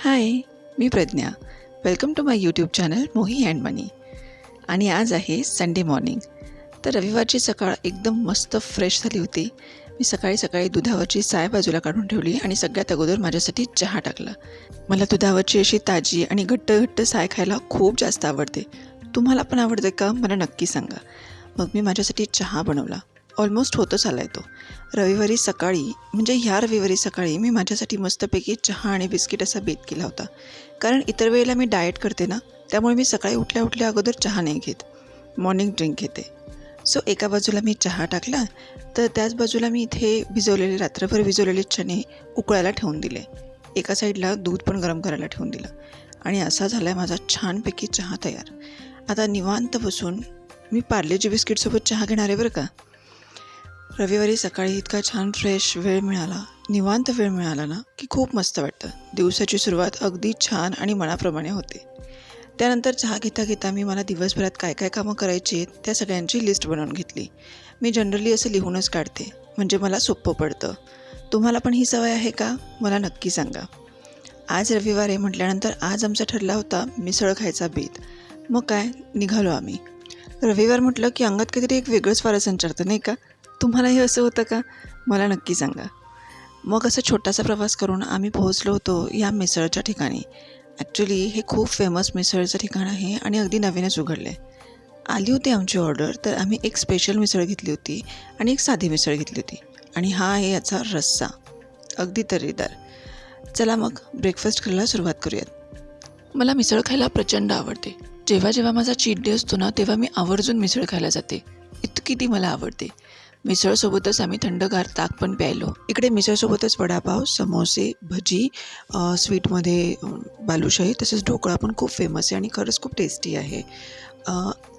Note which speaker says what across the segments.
Speaker 1: हाय, मी Pragya. Welcome to my YouTube channel Mohi and Mani. आणि आज आहे संडे मॉर्निंग. तर रविवारची सकाळ एकदम मस्त फ्रेश झाली होती. मी सकाळी दुधावरची साय बाजूला काढून ठेवली आणि सगळ्यात अगोदर माझ्यासाठी चहा टाकला. मला दुधावरची अशी ताजी आणि घट्ट साय खायला खूप जास्त आवडते. तुम्हाला पण आवडते का? मला नक्की सांगा. मग मी माझ्यासाठी चहा बनवला. ऑलमोस्ट होतच आला आहे तो. रविवारी सकाळी म्हणजे ह्या रविवारी सकाळी मी माझ्यासाठी मस्तपैकी चहा आणि बिस्किट असा बेत केला होता. कारण इतर वेळेला मी डाएट करते ना, त्यामुळे मी सकाळी उठल्या अगोदर चहा नाही घेत, मॉर्निंग ड्रिंक घेते. सो एका बाजूला मी चहा टाकला, तर त्याच बाजूला मी इथे रात्रभर भिजवलेले चणे उकळायला ठेवून दिले. एका साईडला दूध पण गरम करायला ठेवून दिलं आणि असा झाला आहे माझा छानपैकी चहा तयार. आता निवांत बसून मी पार्लेजी बिस्किटसोबत चहा घेणार आहे बरं का. रविवारी सकाळी इतका छान फ्रेश वेळ मिळाला, निवांत वेळ मिळाला ना, की खूप मस्त वाटतं. दिवसाची सुरुवात अगदी छान आणि मनाप्रमाणे होते. त्यानंतर चहा घेता मी मला दिवसभरात काय काय कामं करायची आहेत त्या सगळ्यांची लिस्ट बनवून घेतली. मी जनरली असं लिहूनच काढते, म्हणजे मला सोपं पडतं. तुम्हाला पण ही सवय आहे का? मला नक्की सांगा. आज रविवार आहे म्हटल्यानंतर आज आमचा ठरला होता मिसळ खायचा बेत. मग काय, निघालो आम्ही. रविवार म्हटलं की अंगात काहीतरी एक वेगळंच वारं संचारतं, नाही का? तुम्हालाही असं होतं का? मला नक्की सांगा. मग असा छोटासा प्रवास करून आम्ही पोहोचलो होतो या मिसळच्या ठिकाणी. ॲक्च्युली हे खूप फेमस मिसळचं ठिकाण आहे आणि अगदी नवीनच उघडलं आहे. आली होती आमची ऑर्डर, तर आम्ही एक स्पेशल मिसळ घेतली होती आणि एक साधी मिसळ घेतली होती. आणि हा आहे याचा रस्सा, अगदी तर्रीदार. चला मग ब्रेकफास्ट करायला सुरुवात करूयात. मला मिसळ खायला प्रचंड आवडते. जेव्हा माझा चीट डे असतो ना, तेव्हा मी आवर्जून मिसळ खायला जाते. इतकी ती मला आवडते. मिसळसोबतच आम्ही थंडगार ताक पण प्यायलो. इकडे मिसळसोबतच वडापाव, समोसे, भजी, स्वीटमध्ये बालुशाही, तसेच ढोकळा पण खूप फेमस आहे आणि खरंच खूप टेस्टी आहे.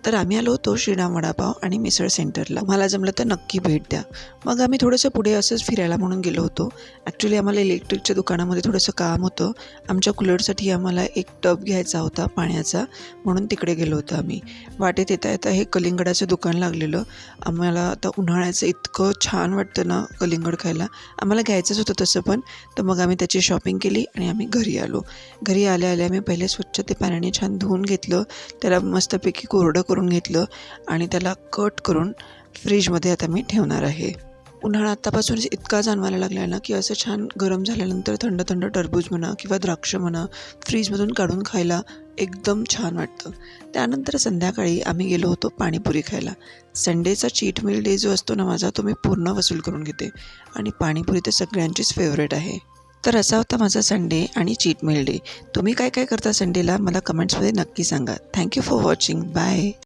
Speaker 1: तर आम्ही आलो होतो श्रीराम वडापाव आणि मिसळ सेंटरला. मला जमलं तर नक्की भेट द्या. मग आम्ही थोडंसं पुढे असंच फिरायला म्हणून गेलो होतो. ॲक्च्युली आम्हाला इलेक्ट्रिकच्या दुकानामध्ये थोडंसं काम होतं. आमच्या कूलरसाठी आम्हाला एक टब घ्यायचा होता पाण्याचा, म्हणून तिकडे गेलो होतो आम्ही. वाटेत येता हे कलिंगडाचं दुकान लागलेलं. आम्हाला आता उन्हाळ्याचं इतकं छान वाटतं ना कलिंगड खायला. आम्हाला घ्यायचंच होतं तसं पण. तर मग आम्ही त्याची शॉपिंग केली आणि आम्ही घरी आलो. घरी आल्या आम्ही पहिले स्वच्छ ते पाण्याने छान धुवून घेतलं. त्याला मस्तपैकी कोरडं करून घेतलं आणि त्याला कट करून फ्रीजमध्ये आता मी ठेवणार आहे. उन्हाळा आत्तापासून इतका जाणवायला लागला आहे ना, की असं छान गरम झाल्यानंतर थंड टरबूज म्हणा किंवा द्राक्ष म्हणा फ्रीजमधून काढून खायला एकदम छान वाटतं. त्यानंतर संध्याकाळी आम्ही गेलो होतो पाणीपुरी खायला. संडेचा चीट मील डे जो असतो ना माझा, तो मी पूर्ण वसूल करून घेते आणि पाणीपुरी तर सगळ्यांचीच फेवरेट आहे. तर असा होता माझा संडे आणि चीट मील डे. तुम्ही काय काय करता संडेला मला कमेंट्समध्ये नक्की सांगा. Thank you for watching. बाय.